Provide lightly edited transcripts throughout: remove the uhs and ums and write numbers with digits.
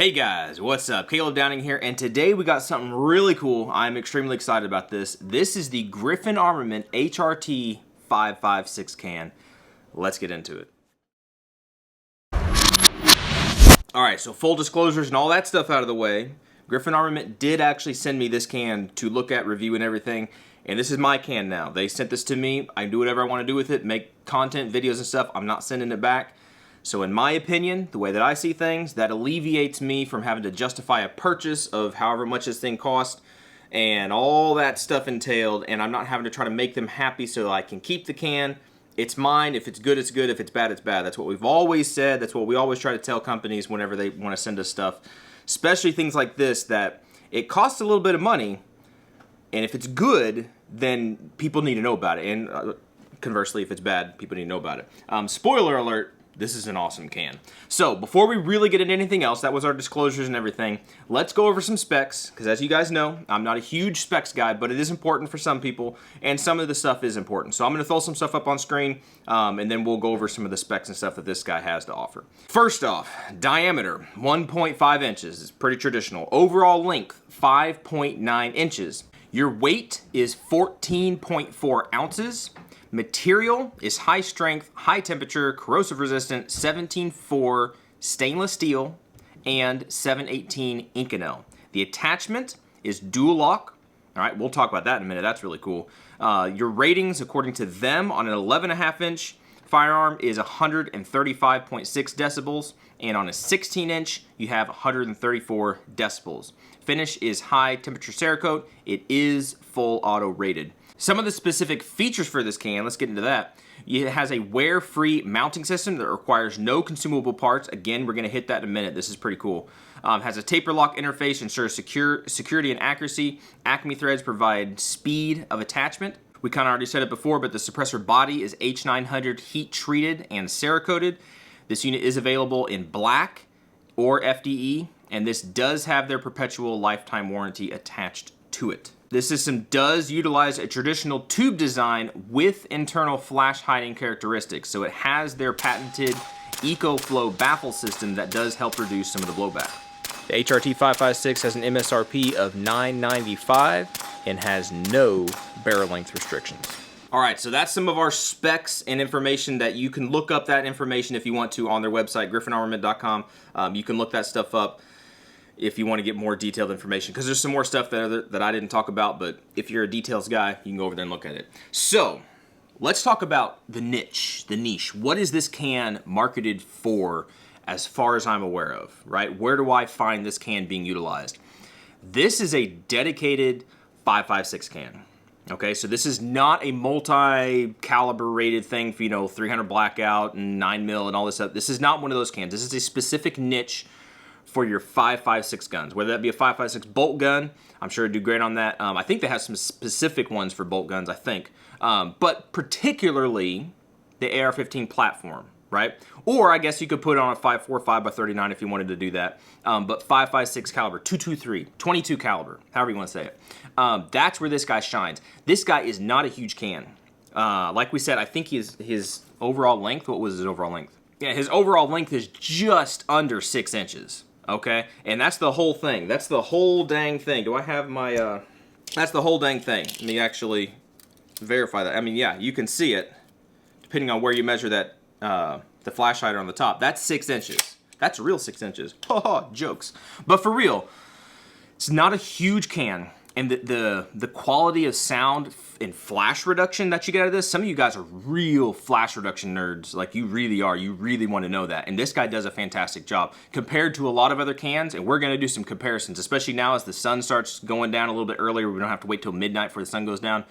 Hey guys, what's up? Caleb Downing here, and today we got something really cool. I'm extremely excited about this. This is the Griffin Armament HRT 5.56 can. Let's get into it. Alright, so full disclosures and all that stuff out of the way. Griffin Armament did actually send me this can to look at, review, and everything. And this is my can now. They sent this to me. I do whatever I want to do with it, make content, videos, and stuff. I'm not sending it back. So in my opinion, the way that I see things, that alleviates me from having to justify a purchase of however much this thing cost and all that stuff entailed, and I'm not having to try to make them happy so I can keep the can. It's mine. If it's good, it's good. If it's bad, it's bad. That's what we've always said. That's what we always try to tell companies whenever they want to send us stuff, especially things like this, that it costs a little bit of money, and if it's good, then people need to know about it. And conversely, if it's bad, people need to know about it. Spoiler alert. This is an awesome can. So before we really get into anything else, that was our disclosures and everything, let's go over some specs, because as you guys know, I'm not a huge specs guy, but it is important for some people, and some of the stuff is important. So I'm going to throw some stuff up on screen, and then we'll go over some of the specs and stuff that this guy has to offer. First off, diameter, 1.5 inches. It's pretty traditional. Overall length, 5.9 inches. Your weight is 14.4 ounces. Material is high strength, high temperature, corrosive resistant, 17.4 stainless steel, and 718 Inconel. The attachment is Dual-Lok. All right, we'll talk about that in a minute. That's really cool. Your ratings, according to them, on an 11.5 inch firearm is 135.6 decibels, and on a 16 inch, you have 134 decibels. Finish is high temperature Cerakote. It is full auto rated. Some of the specific features for this can, let's get into that. It has a wear-free mounting system that requires no consumable parts. Again, we're going to hit that in a minute. This is pretty cool. Has a taper lock interface, ensures security and accuracy. Acme threads provide speed of attachment. We kind of already said it before, but the suppressor body is H900 heat-treated and Cerakoted. This unit is available in black or FDE, and this does have their perpetual lifetime warranty attached to it. This system does utilize a traditional tube design with internal flash hiding characteristics, so it has their patented EcoFlow baffle system that does help reduce some of the blowback. The HRT 5.56 has an MSRP of $995 and has no barrel length restrictions. Alright, so that's some of our specs and information that you can look up that information if you want to on their website, griffinarmament.com. You can look that stuff up if you want to get more detailed information, because there's some more stuff there that I didn't talk about, but if you're a details guy, you can go over there and look at it. So, let's talk about the niche. What is this can marketed for as far as I'm aware of, right? Where do I find this can being utilized? This is a dedicated 5.56 can. Okay, so this is not a multi-caliber rated thing for, 300 blackout and 9mm and all this stuff. This is not one of those cans. This is a specific niche for your 5.56 guns, whether that be a 5.56 bolt gun. I'm sure it'd do great on that. I think they have some specific ones for bolt guns, I think. But particularly the AR-15 platform, right? Or I guess you could put it on a 5.45 by 39 if you wanted to do that. But 5.56 caliber, 223, 22 caliber, however you want to say it. That's where this guy shines. This guy is not a huge can. Like we said, I think his overall length, what was his overall length? Yeah, his overall length is just under 6 inches. Okay, and that's the whole thing. That's the whole dang thing. Do I have my, that's the whole dang thing. Let me actually verify that. I mean, yeah, you can see it, depending on where you measure that, the flash hider on the top. That's 6 inches. That's real 6 inches. Haha, jokes. But for real, it's not a huge can. And the quality of sound and flash reduction that you get out of this, some of you guys are real flash reduction nerds. Like, you really are. You really want to know that. And this guy does a fantastic job compared to a lot of other cans. And we're going to do some comparisons, especially now as the sun starts going down a little bit earlier. We don't have to wait till midnight before the sun goes down.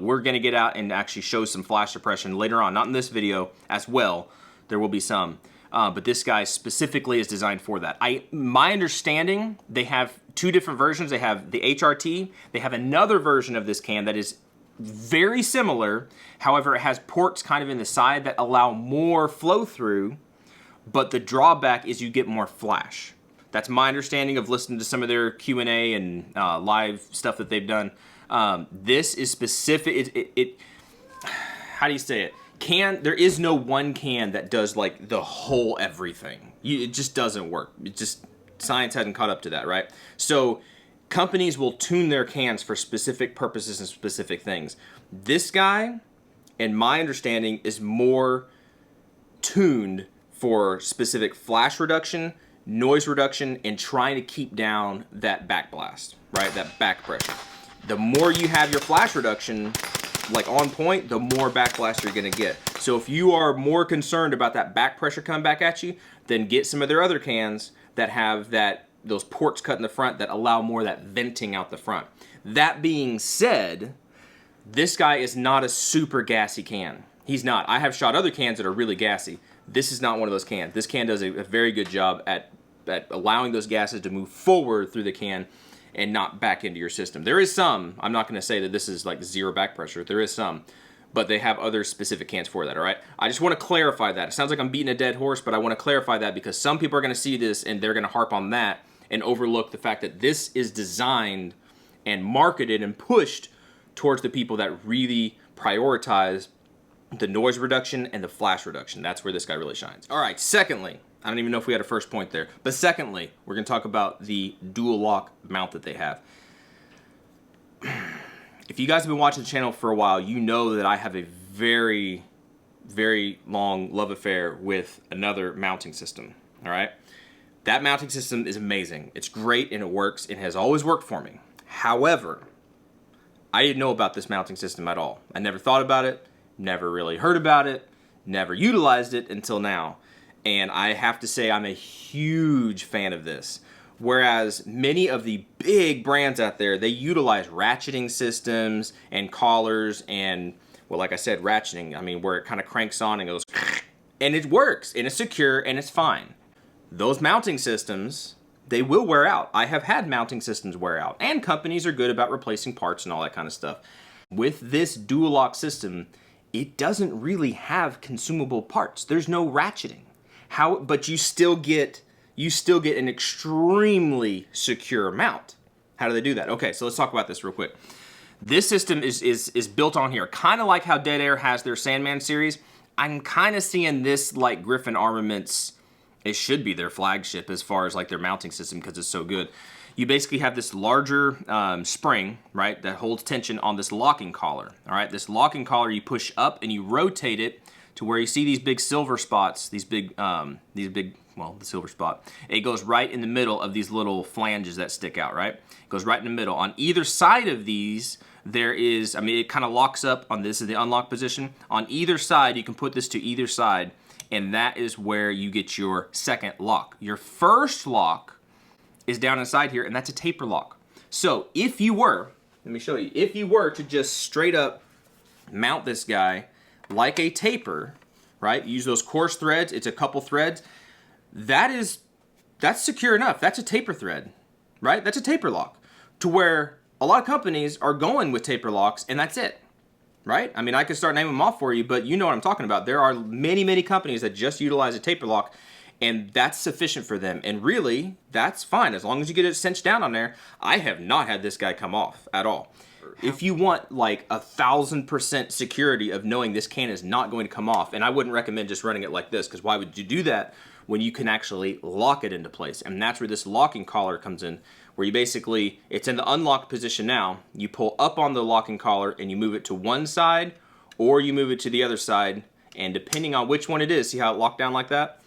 We're going to get out and actually show some flash suppression later on. Not in this video as well. There will be some. But this guy specifically is designed for that. My understanding, they have two different versions. They have the HRT. They have another version of this can that is very similar. However, it has ports kind of in the side that allow more flow through, but the drawback is you get more flash. That's my understanding of listening to some of their Q&A and live stuff that they've done. This is specific. How do you say it? There is no one can that does like the whole everything. It just doesn't work. science hadn't caught up to that, right? So companies will tune their cans for specific purposes and specific things. This guy, in my understanding, is more tuned for specific flash reduction, noise reduction, and trying to keep down that backblast, right? That back pressure. The more you have your flash reduction like on point, the more backblast you're gonna get. So if you are more concerned about that back pressure coming back at you, then get some of their other cans that have those ports cut in the front that allow more of that venting out the front. That being said, this guy is not a super gassy can. He's not. I have shot other cans that are really gassy. This is not one of those cans. This can does a very good job at allowing those gases to move forward through the can and not back into your system. There is some, I'm not gonna say that this is like zero back pressure, there is some, but they have other specific cans for that, all right? I just wanna clarify that. It sounds like I'm beating a dead horse, but I wanna clarify that because some people are gonna see this and they're gonna harp on that and overlook the fact that this is designed and marketed and pushed towards the people that really prioritize the noise reduction and the flash reduction. That's where this guy really shines. All right, secondly, I don't even know if we had a first point there, but secondly, we're gonna talk about the Dual-Lok mount that they have. If you guys have been watching the channel for a while, you know that I have a very, very long love affair with another mounting system, all right? That mounting system is amazing. It's great and it works. It has always worked for me. However, I didn't know about this mounting system at all. I never thought about it, never really heard about it, never utilized it until now. And I have to say I'm a huge fan of this. Whereas many of the big brands out there, they utilize ratcheting systems and collars and, well, like I said, ratcheting, I mean, where it kind of cranks on and goes, and it works, and it's secure, and it's fine. Those mounting systems, they will wear out. I have had mounting systems wear out, and companies are good about replacing parts and all that kind of stuff. With this Dual-Lok system, it doesn't really have consumable parts. There's no ratcheting. But you still get an extremely secure mount. How do they do that? Okay, so let's talk about this real quick. This system is built on here, kind of like how Dead Air has their Sandman series. I'm kind of seeing this like Griffin Armament's, it should be their flagship as far as like their mounting system because it's so good. You basically have this larger spring, right, that holds tension on this locking collar. All right, this locking collar you push up and you rotate it to where you see these big silver spots, well, the silver spot. It goes right in the middle of these little flanges that stick out, right? It goes right in the middle. On either side of these, there is, I mean, it kind of locks up on this is the unlock position. On either side, you can put this to either side, and that is where you get your second lock. Your first lock is down inside here, and that's a taper lock. So if you were, let me show you, if you were to just straight up mount this guy like a taper, right? Use those coarse threads, it's a couple threads, that's secure enough. That's a taper thread, right? That's a taper lock. To where a lot of companies are going with taper locks and that's it, right? I mean, I could start naming them off for you, but you know what I'm talking about. There are many, many companies that just utilize a taper lock and that's sufficient for them. And really, that's fine. As long as you get it cinched down on there, I have not had this guy come off at all. If you want like 1,000% security of knowing this can is not going to come off, and I wouldn't recommend just running it like this, because why would you do that when you can actually lock it into place? And that's where this locking collar comes in, where you basically, it's in the unlocked position now, you pull up on the locking collar and you move it to one side, or you move it to the other side, and depending on which one it is, see how it locked down like that?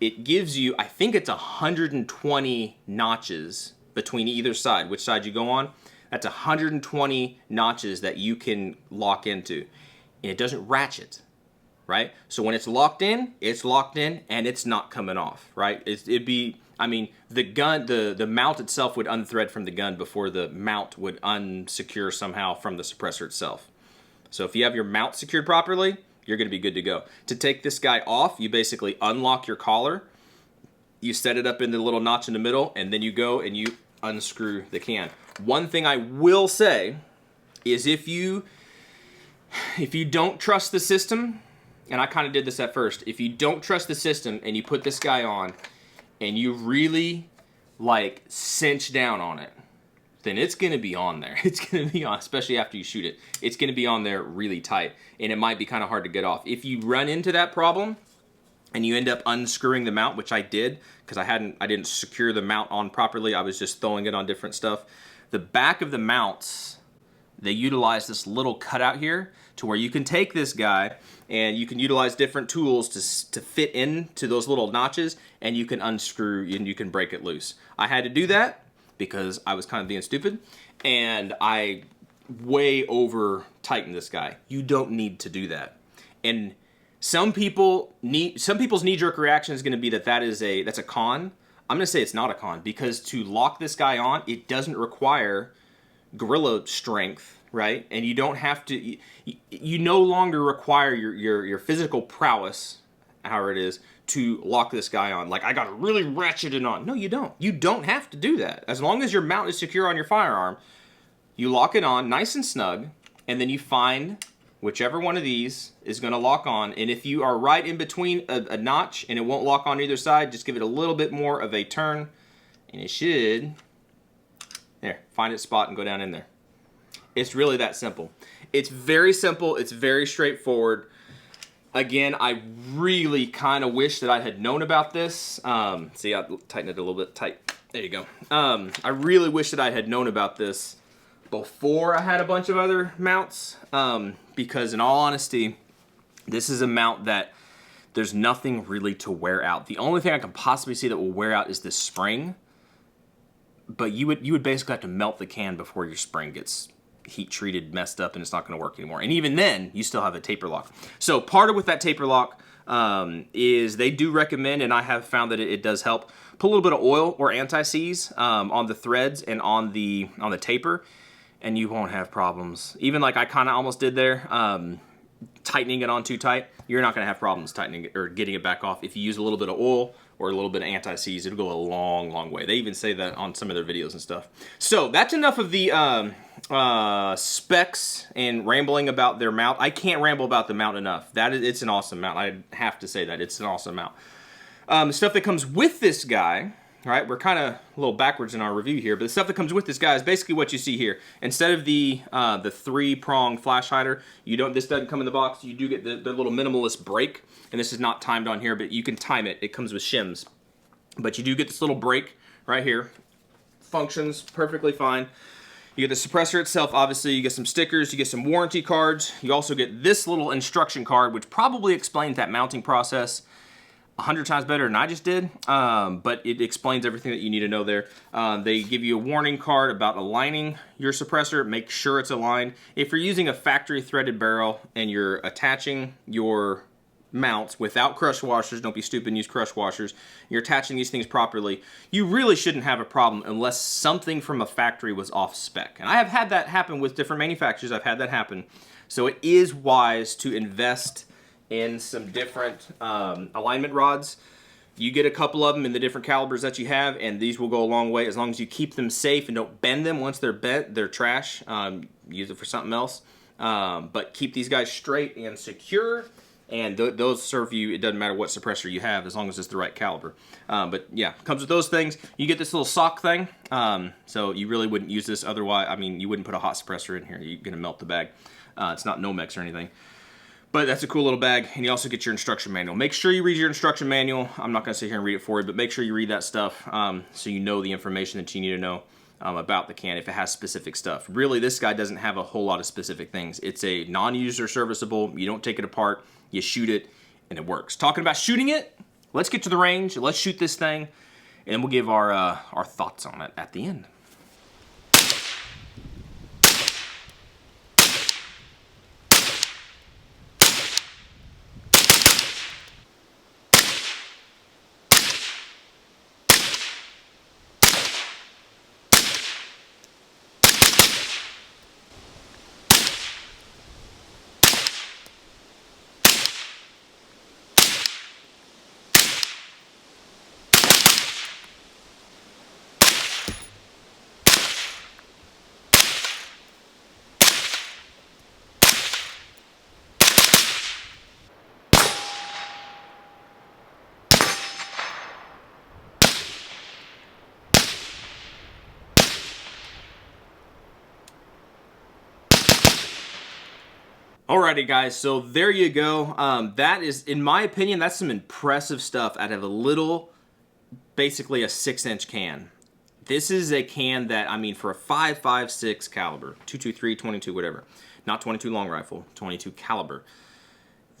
It gives you, I think it's 120 notches between either side, which side you go on. That's 120 notches that you can lock into. And it doesn't ratchet, right? So when it's locked in, and it's not coming off, right? It'd be, I mean, the gun, the mount itself would unthread from the gun before the mount would unsecure somehow from the suppressor itself. So if you have your mount secured properly, you're gonna be good to go. To take this guy off, you basically unlock your collar, you set it up in the little notch in the middle, and then you go and you unscrew the can. One thing I will say is if you don't trust the system, and I kind of did this at first, if you don't trust the system and you put this guy on and you really like cinch down on it, then it's going to be on there. It's going to be on, especially after you shoot it. It's going to be on there really tight, and it might be kind of hard to get off. If you run into that problem, and you end up unscrewing the mount, which I did because I didn't secure the mount on properly. I was just throwing it on different stuff. The back of the mounts, they utilize this little cutout here to where you can take this guy and you can utilize different tools to fit into those little notches, and you can unscrew and you can break it loose. I had to do that because I was kind of being stupid, and I way over tightened this guy. You don't need to do that. And some people's knee-jerk reaction is going to be that's a con. I'm going to say it's not a con, because to lock this guy on, it doesn't require gorilla strength, right? And you don't have to, you no longer require your physical prowess, however it is, to lock this guy on. Like, I got to really ratchet it on. No, you don't. You don't have to do that. As long as your mount is secure on your firearm, you lock it on nice and snug, and then you find whichever one of these is going to lock on. And if you are right in between a notch and it won't lock on either side, just give it a little bit more of a turn, and it should, there, find its spot and go down in there. It's really that simple. It's very simple. It's very straightforward. Again, I really kind of wish that I had known about this. See, I tightened it a little bit tight. There you go. I really wish that I had known about this before I had a bunch of other mounts, because in all honesty, this is a mount that there's nothing really to wear out. The only thing I can possibly see that will wear out is this spring, but you would basically have to melt the can before your spring gets heat treated, messed up, and it's not going to work anymore. And even then, you still have a taper lock. So part of with that taper lock is they do recommend, and I have found that it does help, put a little bit of oil or anti-seize on the threads and on the taper, and you won't have problems. Even like I kind of almost did there, tightening it on too tight, you're not going to have problems tightening it or getting it back off. If you use a little bit of oil or a little bit of anti-seize, it'll go a long, long way. They even say that on some of their videos and stuff. So that's enough of the specs and rambling about their mount. I can't ramble about the mount enough. It's an awesome mount. I have to say that. It's an awesome mount. The stuff that comes with this guy, right? We're kind of a little backwards in our review here, but the stuff that comes with this guy is basically what you see here. Instead of the 3-prong flash hider, this doesn't come in the box. You do get the little minimalist brake, and this is not timed on here, but you can time it. It comes with shims. But you do get this little brake right here. Functions perfectly fine. You get the suppressor itself, obviously. You get some stickers, you get some warranty cards. You also get this little instruction card, which probably explains that mounting process 100 times better than I just did, but it explains everything that you need to know there. They give you a warning card about aligning your suppressor. Make sure it's aligned. If you're using a factory threaded barrel and you're attaching your mounts without crush washers, don't be stupid and use crush washers, you're attaching these things properly, you really shouldn't have a problem unless something from a factory was off spec. And I have had that happen with different manufacturers. I've had that happen. So it is wise to invest in some different alignment rods. You get a couple of them in the different calibers that you have, and these will go a long way as long as you keep them safe and don't bend them. Once they're bent, they're trash. Use it for something else. But keep these guys straight and secure, and those serve you. It doesn't matter what suppressor you have as long as it's the right caliber. But yeah, comes with those things. You get this little sock thing, so you really wouldn't use this otherwise. I mean, you wouldn't put a hot suppressor in here. You're gonna melt the bag. It's not Nomex or anything. But that's a cool little bag, and you also get your instruction manual. Make sure you read your instruction manual. I'm not going to sit here and read it for you, but make sure you read that stuff so you know the information that you need to know about the can if it has specific stuff. Really, this guy doesn't have a whole lot of specific things. It's a non-user serviceable. You don't take it apart. You shoot it, and it works. Talking about shooting it, let's get to the range. Let's shoot this thing, and we'll give our thoughts on it at the end. Alrighty guys, so there you go. That is, in my opinion, that's some impressive stuff out of a little, basically a 6-inch can. This is a can that, I mean, for a 5.56 caliber, 223, 22, whatever. Not 22 long rifle, 22 caliber.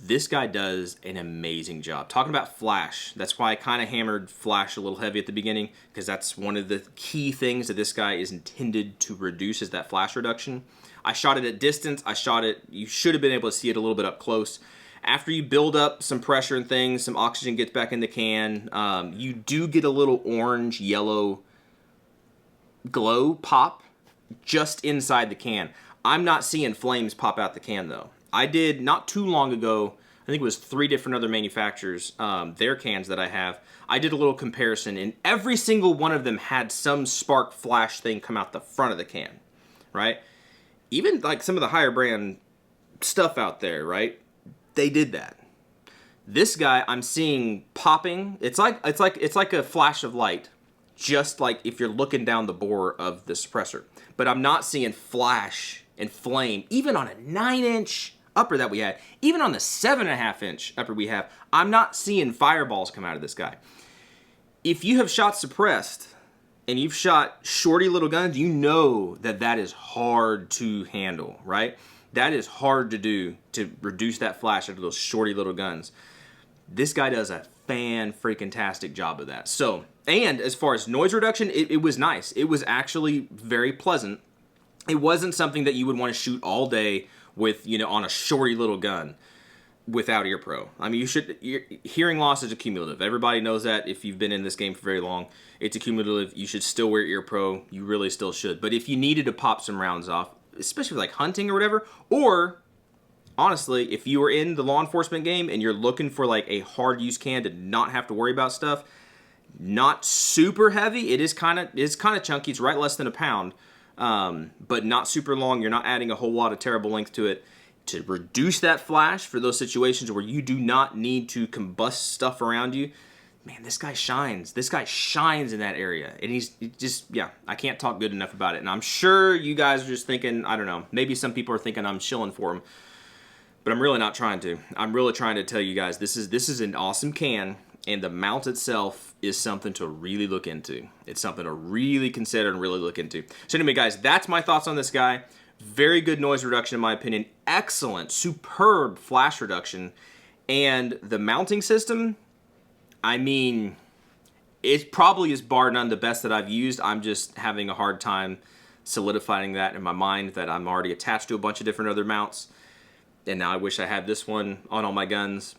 This guy does an amazing job. Talking about flash, that's why I kind of hammered flash a little heavy at the beginning, because that's one of the key things that this guy is intended to reduce, is that flash reduction. I shot it at distance. I shot it, you should have been able to see it a little bit up close. After you build up some pressure and things, some oxygen gets back in the can, you do get a little orange, yellow glow pop just inside the can. I'm not seeing flames pop out the can though. I did not too long ago, I think it was 3 different other manufacturers, their cans that I have. I did a little comparison and every single one of them had some spark flash thing come out the front of the can, right? Even like some of the higher brand stuff out there, right? They did that. This guy I'm seeing popping. It's like a flash of light, just like if you're looking down the bore of the suppressor. But I'm not seeing flash and flame, even on a 9-inch upper that we had, even on the 7.5-inch upper we have. I'm not seeing fireballs come out of this guy. If you have shot suppressed and you've shot shorty little guns, you know that that is hard to handle, right? That is hard to do, to reduce that flash out of those shorty little guns. This guy does a fan-freaking-tastic job of that. So, and as far as noise reduction, it was nice. It was actually very pleasant. It wasn't something that you would want to shoot all day with, you know, on a shorty little gun without ear pro. I mean, hearing loss is accumulative. Everybody knows that if you've been in this game for very long. It's accumulative. You should still wear ear pro. You really still should. But if you needed to pop some rounds off, especially like hunting or whatever, or honestly, if you were in the law enforcement game and you're looking for like a hard use can to not have to worry about stuff, not super heavy. It's kind of chunky. It's right less than a pound, but not super long. You're not adding a whole lot of terrible length to it. To reduce that flash for those situations where you do not need to combust stuff around you, man, this guy shines. This guy shines in that area. And he's just, yeah, I can't talk good enough about it. And I'm sure you guys are just thinking, I don't know, maybe some people are thinking I'm shilling for him. But I'm really not trying to. I'm really trying to tell you guys, this is an awesome can, and the mount itself is something to really look into. It's something to really consider and really look into. So anyway, guys, that's my thoughts on this guy. Very good noise reduction in my opinion. Excellent, superb flash reduction. And the mounting system, I mean, it probably is bar none the best that I've used. I'm just having a hard time solidifying that in my mind, that I'm already attached to a bunch of different other mounts. And now I wish I had this one on all my guns.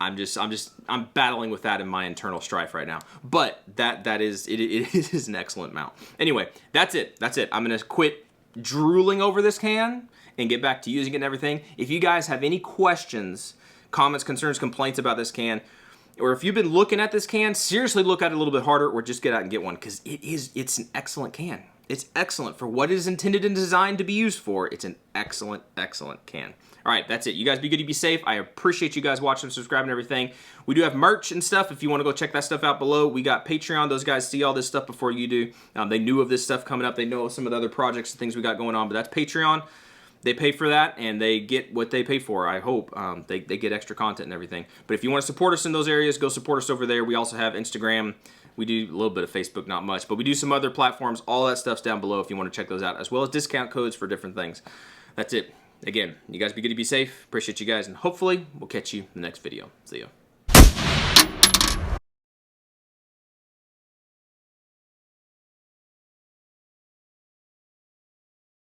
I'm battling with that in my internal strife right now. But it is an excellent mount. Anyway, that's it. I'm gonna quit drooling over this can and get back to using it and everything. If you guys have any questions, comments, concerns, complaints about this can, or if you've been looking at this can, seriously look at it a little bit harder, or just get out and get one, because it's an excellent can. It's excellent for what it is intended and designed to be used for. It's an excellent, excellent can. All right, that's it. You guys be good, you be safe. I appreciate you guys watching, subscribing, and everything. We do have merch and stuff. If you want to go check that stuff out below, we got Patreon. Those guys see all this stuff before you do. They knew of this stuff coming up. They know of some of the other projects and things we got going on, but that's Patreon. They pay for that, and they get what they pay for, I hope. They get extra content and everything. But if you want to support us in those areas, go support us over there. We also have Instagram. We do a little bit of Facebook, not much, but we do some other platforms. All that stuff's down below if you want to check those out, as well as discount codes for different things. That's it. Again, you guys be good, to be safe. Appreciate you guys, and hopefully we'll catch you in the next video. See ya.